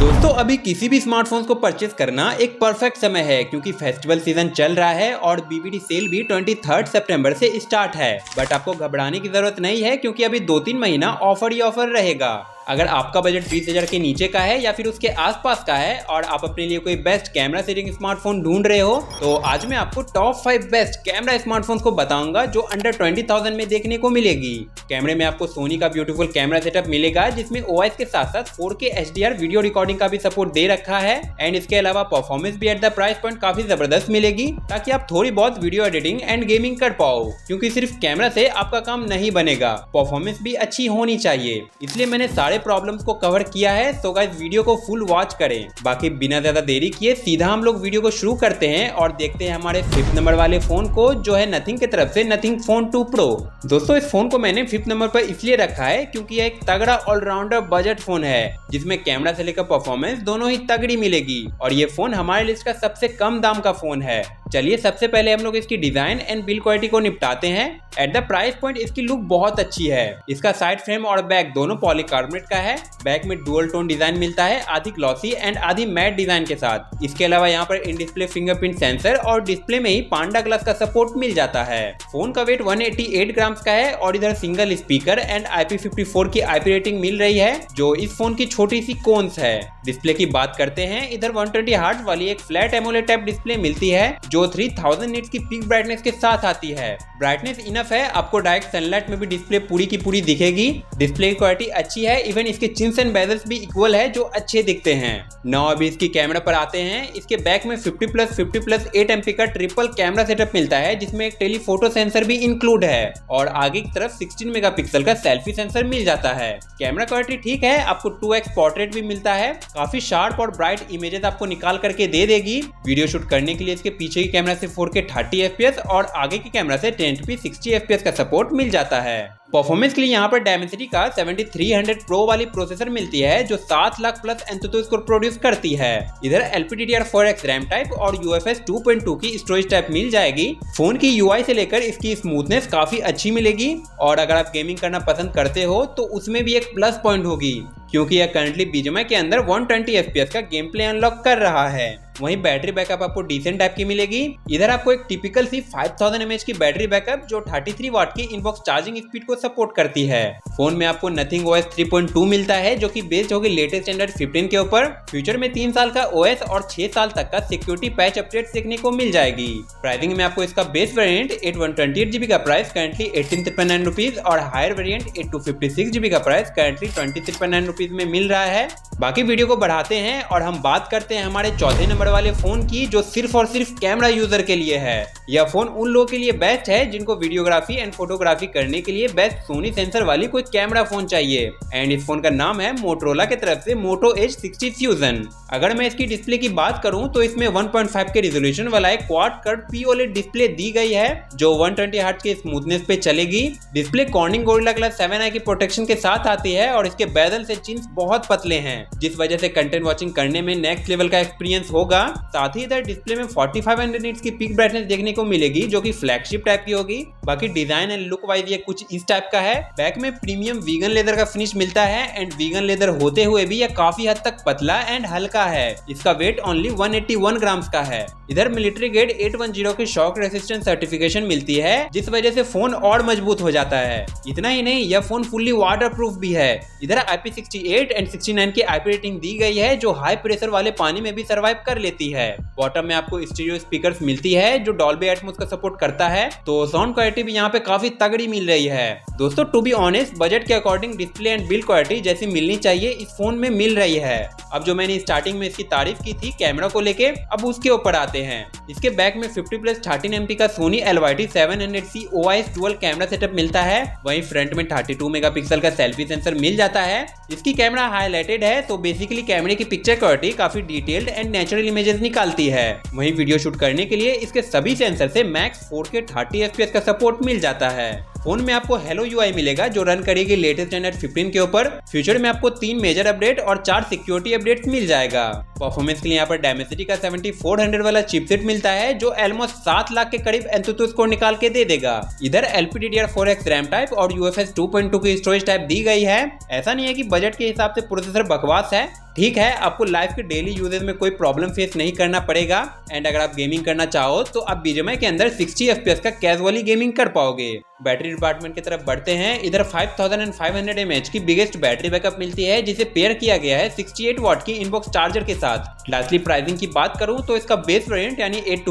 दोस्तों अभी किसी भी स्मार्टफोन्स को परचेस करना एक परफेक्ट समय है क्योंकि फेस्टिवल सीजन चल रहा है और बीबीडी सेल भी 23 सितंबर से स्टार्ट है। बट आपको घबराने की जरूरत नहीं है क्योंकि अभी 2-3 महीना ऑफर ही ऑफर रहेगा। अगर आपका बजट 20,000 के नीचे का है या फिर उसके आसपास का है और आप अपने लिए कोई बेस्ट कैमरा सेटिंग स्मार्टफोन ढूंढ रहे हो तो आज मैं आपको टॉप 5 बेस्ट कैमरा स्मार्टफोन्स को बताऊंगा जो अंडर 20,000 में देखने को मिलेगी। कैमरे में आपको सोनी का ब्यूटीफुल कैमरा सेटअप मिलेगा जिसमें OIS के साथ साथ 4K HDR वीडियो रिकॉर्डिंग का भी सपोर्ट दे रखा है एंड इसके अलावा परफॉर्मेंस भी एट द प्राइस पॉइंट काफी जबरदस्त मिलेगी ताकि आप थोड़ी बहुत वीडियो एडिटिंग एंड गेमिंग कर पाओ, क्योंकि सिर्फ कैमरा से आपका काम नहीं बनेगा, परफॉर्मेंस भी अच्छी होनी चाहिए। इसलिए मैंने सारे प्रॉब्लम्स को कवर किया है, सो गाइस वीडियो को फुल वॉच करें। बाकी बिना ज्यादा देरी किए सीधा हम लोग वीडियो को शुरू करते हैं और देखते हैं हमारे 5th नंबर वाले फोन को जो है नथिंग की तरफ से नथिंग फोन 2 प्रो। दोस्तों इस फोन को मैंने 5th नंबर पर इसलिए रखा है क्योंकि यह एक तगड़ा ऑलराउंडर बजट फोन है जिसमें कैमरा से लेकर परफॉर्मेंस दोनों ही तगड़ी मिलेगी और ये फोन हमारे लिस्ट का सबसे कम दाम का फोन है। चलिए सबसे पहले हम लोग इसकी डिजाइन एंड बिल्ड क्वालिटी को निपटाते हैं। एट द प्राइस पॉइंट इसकी लुक बहुत अच्छी है। इसका साइड फ्रेम और बैक दोनों पॉलीकार्बोनेट का है। बैक में डुअल टोन डिजाइन मिलता है, आधी ग्लॉसी एंड आधी मैट डिजाइन के साथ। इसके अलावा यहाँ पर इन डिस्प्ले फिंगरप्रिंट सेंसर और डिस्प्ले में ही पांडा ग्लास का सपोर्ट मिल जाता है। फोन का वेट 188 ग्राम का है और इधर सिंगल स्पीकर एंड IP54 की IP रेटिंग मिल रही है जो इस फोन की छोटी सी कोन्स है। डिस्प्ले की बात करते हैं, इधर 120 हर्ट्ज वाली एक फ्लैट एमोलेड टाइप डिस्प्ले मिलती है जो 3000 निट्स की पीक ब्राइटनेस के साथ आती है। ब्राइटनेस इनफ है, आपको डायरेक्ट सनलाइट में भी डिस्प्ले पूरी की पूरी दिखेगी। डिस्प्ले की क्वालिटी अच्छी है, इवन इसके चिन्स एंड बेजल्स भी इक्वल है जो अच्छे दिखते हैं। नाउ अभी इसकी कैमरा पर आते हैं। इसके बैक में 50+50+8 MP का ट्रिपल कैमरा सेटअप मिलता है जिसमें एक टेलीफोटो सेंसर भी इंक्लूड है और आगे की तरफ 16 मेगापिक्सल का सेल्फी सेंसर मिल जाता है। कैमरा क्वालिटी ठीक है, आपको 2x पोर्ट्रेट भी मिलता है, काफी शार्प और ब्राइट इमेजेस आपको निकाल करके दे देगी। वीडियो शूट करने के लिए इसके पीछे की कैमरा से 4K 30 FPS और आगे की कैमरा से 1080p 60 FPS का सपोर्ट मिल जाता है। परफॉर्मेंस के लिए यहाँ पर डायमेंसिटी का 7300 प्रो वाली प्रोसेसर मिलती है जो 7 lakh plus enthusiast score produce करती है। इधर LPDDR4X रैम टाइप और UFS 2.2 की स्टोरेज टाइप मिल जाएगी। फोन की UI से लेकर इसकी स्मूथनेस काफी अच्छी मिलेगी और अगर आप गेमिंग करना पसंद करते हो तो उसमें भी एक प्लस पॉइंट होगी क्योंकि यह करंटली BGMI के अंदर 120 FPS का गेम प्ले अनलॉक कर रहा है। वहीं बैटरी बैकअप आपको डिसेंट टाइप की मिलेगी। इधर आपको एक टिपिकल सी 5000 mAh की बैटरी बैकअप जो 33 वाट की इनबॉक्स चार्जिंग स्पीड को सपोर्ट करती है। फोन में आपको नथिंग OS 3.2 मिलता है जो कि बेस्ड होगी लेटेस्ट एंड्रॉइड 15 के ऊपर। फ्यूचर में 3 साल का OS और 6 साल तक का सिक्योरिटी पैच अपडेट देखने को मिल जाएगी। प्राइसिंग में आपको इसका बेस वेरिएंट 8/128GB का प्राइस करंटली 18,999 रुपीज और हायर वेरिएंट 8/256GB का प्राइस करंटली 20,999 रुपीज में मिल रहा है। बाकी वीडियो को बढ़ाते हैं और हम बात करते हैं हमारे चौथे नंबर वाले फोन की जो सिर्फ और सिर्फ कैमरा यूजर के लिए है। यह फोन उन लोगों के लिए बेस्ट है जिनको वीडियोग्राफी एंड फोटोग्राफी करने के लिए बेस्ट सोनी सेंसर वाली कोई कैमरा फोन चाहिए एंड इस फोन का नाम है मोटोरोला की तरफ से मोटो एज 60 फ्यूजन। अगर मैं इसकी डिस्प्ले की बात करूं तो इसमें 1.5 के रिजोल्यूशन वाला एक क्वाड कर्व POLED डिस्प्ले दी गई है जो 120 हर्ट्ज के स्मूथनेस पे चलेगी। Display cornering gorilla glass 7i की प्रोटेक्शन के साथ आती है और इसके बेजल से चिन्स बहुत पतले हैं जिस वजह से कंटेंट वॉचिंग करने में नेक्स्ट लेवल का एक्सपीरियंस होगा। साथ ही इधर डिस्प्ले में 4500 निट्स की पीक ब्राइटनेस देखने को मिलेगी जो कि फ्लैगशिप टाइप की होगी। बाकी डिजाइन एंड लुक वाइज ये कुछ इस टाइप का है। बैक में प्रीमियम वीगन लेदर का फिनिश मिलता है एंड वीगन लेदर होते हुए भी यह काफी हद तक पतला एंड हल्का है। इसका वेट ओनली 181 ग्राम का है। इधर मिलिट्री ग्रेड 810 की शॉक रेसिस्टेंट सर्टिफिकेशन मिलती है जिस वजह से फोन और मजबूत हो जाता है। इतना ही नहीं, यह फोन फुल्ली वाटर प्रूफ भी है। इधर IP68 एंड 69 की IP रेटिंग दी गई है जो हाई प्रेशर वाले पानी में भी सर्वाइव कर लेती है। बॉटम में आपको स्टीरियो स्पीकर्स मिलती है जो डॉल्बी एटमॉस का सपोर्ट करता है, तो साउंड क्वालिटी भी यहाँ पे काफी तगड़ी मिल रही है। दोस्तों टू बी ऑनेस्ट बजट के according display and build quality जैसी मिलनी चाहिए इस फोन में मिल रही है। अब जो मैंने स्टार्टिंग में इसकी तारीफ की थी कैमरा को लेके, अब उसके ऊपर आते हैं। इसके बैक में 50+13 MP का Sony LYT 700C OIS dual camera setup मिलता है। वहीं फ्रंट में 32 मेगापिक्सल का सेल्फी सेंसर मिल जाता है। इसकी कैमरा हाईलाइटेड है तो बेसिकली कैमरे की पिक्चर क्वालिटी काफी डिटेल्ड एंड नेचुरल इमेजेस निकालती है। वहीं वीडियो शूट करने के लिए इसके सभी सेंसर से मैक्स 4K 30 FPS का सपोर्ट मिल जाता है। फोन में आपको हेलो UI मिलेगा जो रन करेगी लेटेस्ट एंड्रॉइड 15 के ऊपर। फ्यूचर में आपको 3 मेजर अपडेट और 4 सिक्योरिटी अपडेट्स मिल जाएगा। परफॉर्मेंस के लिए यहाँ पर डायमेंसिटी का 7400 वाला चिपसेट मिलता है जो ऑलमोस्ट 7 लाख के करीब एंथुसियास्ट स्कोर निकाल के दे देगा। इधर LPDDR4X रैम टाइप और UFS 2.2 की स्टोरेज टाइप दी गई है। ऐसा नहीं है कि बजट के हिसाब से प्रोसेसर बकवास है, ठीक है, आपको लाइफ के डेली यूजेज में कोई प्रॉब्लम फेस नहीं करना पड़ेगा एंड अगर आप गेमिंग करना चाहो तो आप बीजीएमआई के अंदर 60 FPS का कैजुअली गेमिंग कर पाओगे। बैटरी डिपार्टमेंट की तरफ बढ़ते हैं। इधर 5500 mAh की बिगेस्ट बैटरी बैकअप मिलती है जिसे पेयर किया गया है 68 वाट की इनबॉक्स चार्जर के साथ। लास्टली प्राइसिंग की बात करूं तो इसका बेस वेरिएंट यानी 8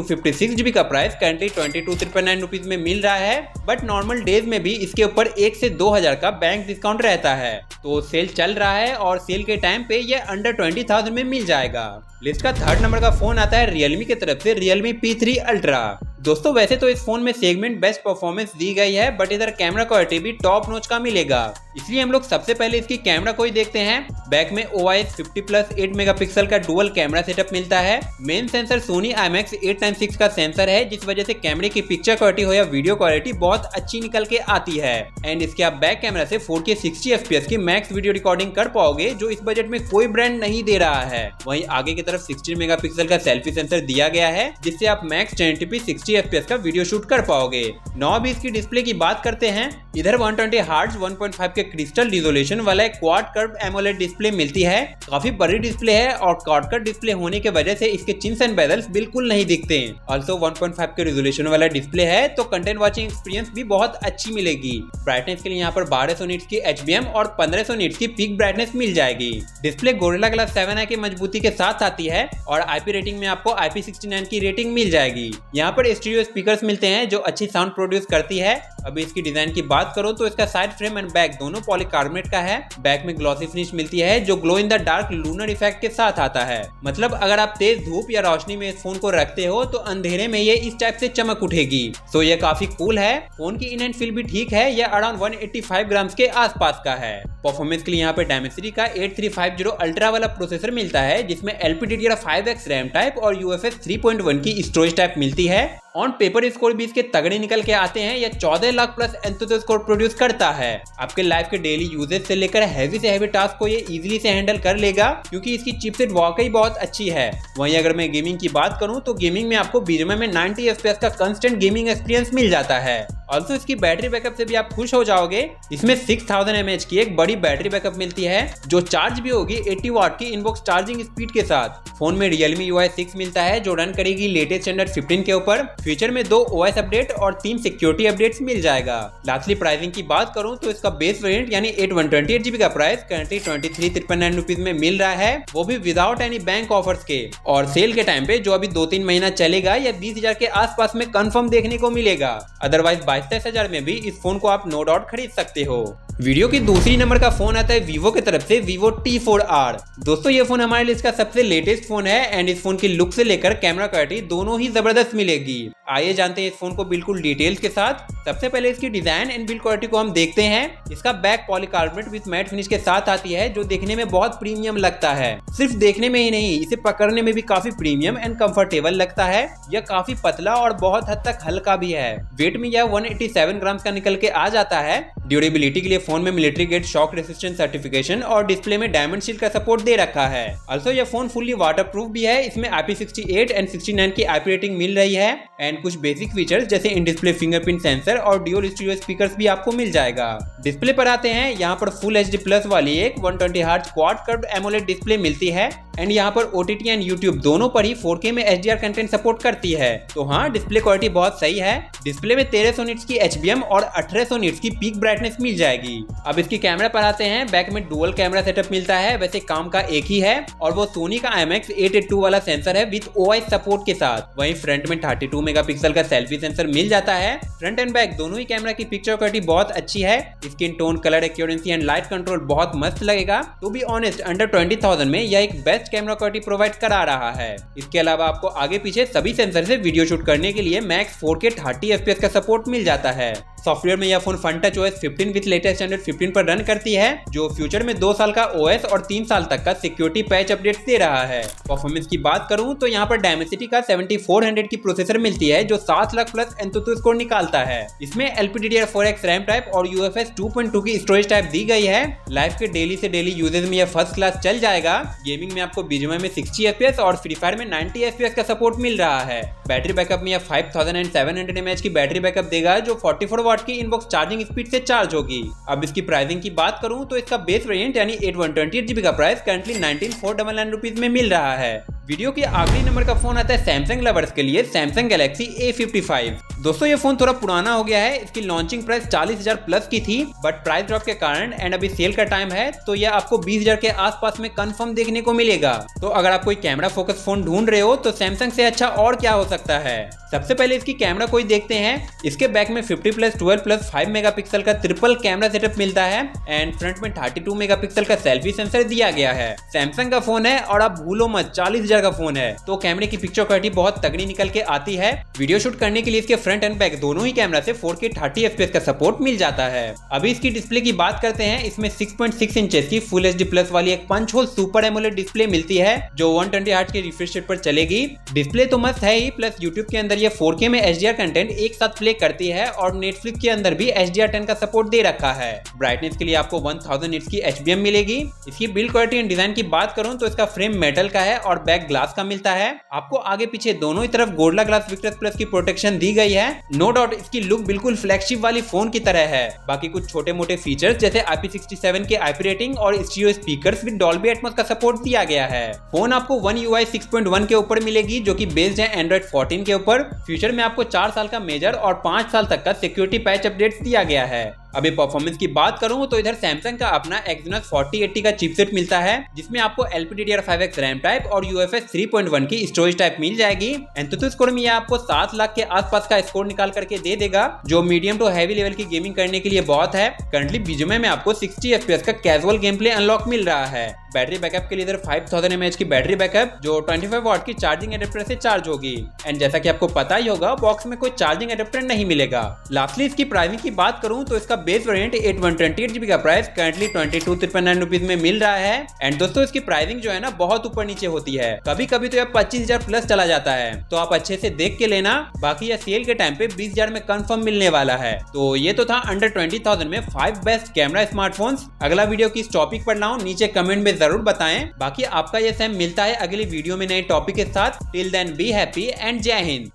GB का प्राइस करंटली 22,999 रुपीज में मिल रहा है, बट नॉर्मल डेज में भी इसके ऊपर 1 से 2000 का बैंक डिस्काउंट रहता है। तो सेल चल रहा है और सेल के टाइम पे ये अंडर 20,000 में मिल जाएगा। लिस्ट का 3rd नंबर का फोन आता है Realme की तरफ से Realme P3 Ultra। दोस्तों वैसे तो इस फोन में सेगमेंट बेस्ट परफॉर्मेंस दी गई है, बट इधर कैमरा क्वालिटी भी टॉप नॉच का मिलेगा, इसलिए हम लोग सबसे पहले इसकी कैमरा को ही देखते हैं। बैक में OIS 50+ 8 मेगापिक्सल का डुअल कैमरा सेटअप मिलता है। Main sensor Sony IMX 8x6 का सेंसर है, जिस वजह से कैमरे की पिक्चर क्वालिटी हो या वीडियो क्वालिटी बहुत अच्छी निकल के आती है। एंड इसके आप बैक कैमरा से 4K 60 FPS की मैक्स वीडियो रिकॉर्डिंग कर पाओगे, जो इस बजट में कोई ब्रांड नहीं दे रहा है। वहीं आगे की तरफ 16 मेगापिक्सल का सेल्फी सेंसर दिया गया है, जिससे आप मैक्स 1080p 60 FPS का वीडियो शूट कर पाओगे। 9:20 की डिस्प्ले की बात करते हैं। इधर 120 Hz 1.5 के क्रिस्टल रिजोल्यूशन वाला एक क्वाड कर्व एमोलेड डिस्प्ले मिलती है। काफी बड़ी डिस्प्ले है और क्वाड कर्व डिस्प्ले होने की वजह से इसके चिन्स एंड बेजल्स बिल्कुल नहीं दिखते। ऑल्सो 1.5 के रिजोल्यूशन वाला डिस्प्ले है, तो कंटेंट वाचिंग एक्सपीरियंस भी बहुत अच्छी मिलेगी। ब्राइटनेस के लिए यहाँ पर 1200 निट्स की HBM और 1500 निट्स की पीक ब्राइटनेस मिल जाएगी। डिस्प्ले गोरिल्ला ग्लास 7i की मजबूती के साथ आती है और IP रेटिंग में आपको IP69 की रेटिंग मिल जाएगी। यहाँ पर स्टीरियो स्पीकर्स मिलते हैं जो अच्छी साउंड प्रोड्यूस करती है। अभी इसकी डिजाइन की बात करो तो इसका साइड फ्रेम एंड बैक दोनों पॉलीकार्बोनेट का है। बैक में ग्लॉसी फिनिश मिलती है जो glow in the dark lunar effect के साथ आता है। मतलब अगर आप तेज धूप या रोशनी में इस फोन को रखते हो तो अंधेरे में ये इस टाइप से चमक उठेगी। सो ये काफी कूल है। फोन की इन एंड फील भी ठीक है, ये अराउंड 185 ग्राम्स के आसपास का है। परफॉर्मेंस के लिए यहाँ पे डायमेंसिटी का 8350 अल्ट्रा वाला प्रोसेसर मिलता है, जिसमें LPDDR5X रैम टाइप और UFS 3.1 की स्टोरेज टाइप मिलती है। ऑन पेपर स्कोर भी इसके तगड़े निकल के आते हैं। यह 14 lakh plus enthusiast score produce करता है। आपके लाइफ के डेली यूजेज से लेकर हैवी से हैवी टास्क को ये इजीली से हैंडल कर लेगा, क्योंकि इसकी चिपसेट वाकई बहुत अच्छी है। वहीं अगर मैं गेमिंग की बात करूं तो गेमिंग में आपको बीजीएमआई में 90 FPS का कंस्टेंट गेमिंग एक्सपीरियंस मिल जाता है। ऑल्सो इसकी बैटरी बैकअप से भी आप खुश हो जाओगे। इसमें 6000 mAh की एक बड़ी बैटरी बैकअप मिलती है, जो चार्ज भी होगी 80 वाट की इनबॉक्स चार्जिंग स्पीड के साथ। फोन में Realme UI 6 मिलता है, जो रन करेगी लेटेस्ट स्टैंडर्ड 15 के ऊपर। फ्यूचर में 2 OS अपडेट और 3 सिक्योरिटी अपडेट्स मिल जाएगा। लास्टली प्राइसिंग की बात करूं तो इसका बेस वेरिएंट यानी 8/128 GB का प्राइस करंटली 23,399 रुपीज में मिल रहा है, वो भी विदाउट एनी बैंक ऑफर्स के। और सेल के टाइम पे जो अभी 2-3 महीना चलेगा, या 20,000 के आसपास में कंफर्म देखने को मिलेगा। अदरवाइज 22-23 में भी इस फोन को आप नो डाउट खरीद सकते हो। वीडियो की दूसरी नंबर का फोन आता है Vivo की तरफ से Vivo T4R। दोस्तों ये फोन हमारे लिस्ट का सबसे लेटेस्ट फोन है एंड इस फोन की लुक से लेकर कैमरा क्वालिटी दोनों ही जबरदस्त मिलेगी। आइए जानते हैं इस फोन को बिल्कुल डिटेल्स के साथ। सबसे पहले इसकी डिजाइन एंड बिल्ड क्वालिटी को हम देखते हैं। इसका back polycarbonate with matte finish के साथ आती है, जो देखने में बहुत प्रीमियम लगता है। सिर्फ देखने में ही नहीं, इसे पकड़ने में भी काफी प्रीमियम एंड कंफर्टेबल लगता है। यह काफी पतला और बहुत हद तक हल्का भी है। वेट में यह 187 ग्राम का निकल के आ जाता है। ड्यूरेबिलिटी के लिए फोन में military grade shock resistant certification और डिस्प्ले में डायमंड शील्ड का सपोर्ट दे रखा है। ऑल्सो यह फोन फुल्ली वाटरप्रूफ भी है। इसमें IP68 एंड 69 की IP रेटिंग मिल रही है एंड कुछ बेसिक फीचर्स जैसे इन डिस्प्ले फिंगरप्रिंट सेंसर और ड्यूल स्टीरियो स्पीकर्स भी आपको मिल जाएगा। डिस्प्ले पर आते हैं। यहाँ पर फुल HD+ वाली एक 120 Hz quad curved AMOLED display मिलती है एंड यहाँ पर OTT एंड YouTube दोनों पर ही 4K में HDR कंटेंट सपोर्ट करती है। तो हाँ, डिस्प्ले क्वालिटी बहुत सही है। डिस्प्ले में 1300 निट्स की HBM और 1800 निट्स की पीक ब्राइटनेस मिल जाएगी। अब इसकी कैमरा पर आते हैं। बैक में डुअल कैमरा सेटअप मिलता है, वैसे काम का एक ही है और वो सोनी का IMX 882 वाला सेंसर है विद OIS सपोर्ट के साथ। वहीं फ्रंट में 32 मेगापिक्सल का सेल्फी सेंसर मिल जाता है। फ्रंट एंड बैक दोनों ही कैमरा की पिक्चर क्वालिटी बहुत अच्छी है। Skin tone, colour accuracy and light control बहुत मस्त लगेगा। टू बी ऑनेस्ट, अंडर 20,000 में यह एक बेस्ट कैमरा क्वालिटी प्रोवाइड करा रहा है। इसके अलावा आपको आगे पीछे सभी सेंसर से वीडियो शूट करने के लिए मैक्स 4K 30 FPS का सपोर्ट मिल जाता है। सॉफ्टवेयर में यह phone FunTouch OS 15 with latest standard 15 पर रन करती है, जो फ्यूचर में 2 साल का OS और 3 साल तक का सिक्योरिटी पैच अपडेट दे रहा है। परफॉर्मेंस की बात करूं तो यहाँ पर Dimensity का 7400 की प्रोसेसर मिलती है, जो 7 लाख प्लस एंथुसियास्ट स्कोर निकालता है। इसमें LPDDR4X रैम टाइप और UFS 2.2 की स्टोरेज टाइप दी गई है। लाइफ के डेली से डेली यूजेज में यह फर्स्ट क्लास चल जाएगा। गेमिंग में आपको BGMI में 60 FPS और फ्री फायर में 90 FPS का सपोर्ट मिल रहा है। बैटरी बैकअप में यह 5700 mAh की बैटरी बैकअप देगा जो 44 वाट की इनबॉक्स चार्जिंग स्पीड से चार्ज होगी। अब इसकी प्राइसिंग की बात करूं तो इसका बेस वेरिएंट यानी 8/128GB का प्राइस करंटली 19,499 रुपीज में मिल रहा है। वीडियो के आखिरी नंबर का फोन आता है सैमसंग लवर्स के लिए, सैमसंग गैलेक्सी A55। दोस्तों ये फोन थोड़ा पुराना हो गया है, इसकी लॉन्चिंग प्राइस 40,000 प्लस की थी, बट प्राइस ड्रॉप के कारण एंड अभी सेल का टाइम है तो यह आपको 20,000 के आसपास में कंफर्म देखने को मिलेगा। तो अगर आप कोई कैमरा फोकस फोन ढूंढ रहे हो तो सैमसंग से अच्छा और क्या हो सकता है। सबसे पहले इसकी कैमरा कोई देखते हैं। इसके बैक में 50+12+5 मेगापिक्सल का ट्रिपल कैमरा सेटअप मिलता है एंड फ्रंट में 32 मेगापिक्सल का सेल्फी सेंसर दिया गया है। सैमसंग का फोन है और आप भूलो मत 40,000 का फोन है, तो कैमरे की पिक्चर क्वालिटी बहुत तगड़ी निकल के आती है। वीडियो शूट करने के लिए इसके फ्रंट एंड बैक दोनों ही कैमरा से 4K 30 FPS का सपोर्ट मिल जाता है। अभी इसकी डिस्प्ले की बात करते हैं। इसमें 6.6 इंचेस की फुल HD प्लस वाली एक punch hole super AMOLED display मिलती है जो 120 हर्ट्ज के रिफ्रेश रेट पर चलेगी। डिस्प्ले तो मस्त है ही, प्लस यूट्यूब के अंदर ये 4K में HDR कंटेंट एक साथ प्ले करती है और नेटफ्लिक्स के अंदर भी HDR10 का सपोर्ट दे रखा है। ब्राइटनेस के लिए आपको 1000 निट्स की HBM मिलेगी। इसकी बिल्ड क्वालिटी एंड डिजाइन की बात करूं तो इसका फ्रेम मेटल का है और बैक ग्लास का मिलता है। आपको आगे पीछे दोनों ही तरफ गोरिल्ला ग्लास विक्टर्स प्लस की प्रोटेक्शन दी गई है। नो डाउट इसकी लुक बिल्कुल फ्लैगशिप वाली फोन की तरह है। बाकी कुछ छोटे मोटे फीचर्स जैसे IP67 के IP रेटिंग और stereo speakers with Dolby Atmos का सपोर्ट दिया गया है। फोन आपको One UI 6.1 के ऊपर मिलेगी जो कि बेस्ड है Android 14 के ऊपर। फ्यूचर में आपको 4 साल का मेजर और 5 साल तक का सिक्योरिटी पैच अपडेट दिया गया है। अभी परफॉर्मेंस की बात करूं तो इधर सैमसंग का अपना Exynos 4080 का चिपसेट मिलता है जिसमें आपको LPDDR5X रैम टाइप और UFS 3.1 की स्टोरेज टाइप मिल जाएगी। एंथुसियास्ट स्कोर में यह आपको 7 लाख के आसपास का स्कोर निकाल करके दे देगा जो मीडियम टू हैवी लेवल की गेमिंग करने के लिए बहुत है। करंटली बीजीएमआई में आपको 60 FPS का कैजुअल गेम प्ले अनलॉक मिल रहा है। बैटरी बैकअप के लिए इधर 5000 mAh की बैटरी बैकअप जो 25 वाट की चार्जिंग एडेप्टर से चार्ज होगी एंड जैसा कि आपको पता ही होगा बॉक्स में कोई चार्जिंग एडेप्टर नहीं मिलेगा। लास्टली इसकी प्राइसिंग की बात करूं तो इसका बेस वेरिएंट 8/128GB का प्राइस करंटली 22,399 रुपीज में मिल रहा है। एंड दोस्तों इसकी प्राइसिंग जो है ना बहुत ऊपर नीचे होती है, कभी कभी तो यह 25,000 प्लस चला जाता है, तो आप अच्छे से देख के लेना। बाकी यह सेल के टाइम पे 20,000 में कंफर्म मिलने वाला है। तो ये तो था अंडर 20,000 में 5 बेस्ट कैमरा स्मार्टफोन्स। अगला वीडियो किस टॉपिक पर लाऊं नीचे कमेंट में जरूर बताएं। बाकी आपका ये सैम मिलता है अगली वीडियो में नए टॉपिक के साथ। Till then be happy and जय हिंद।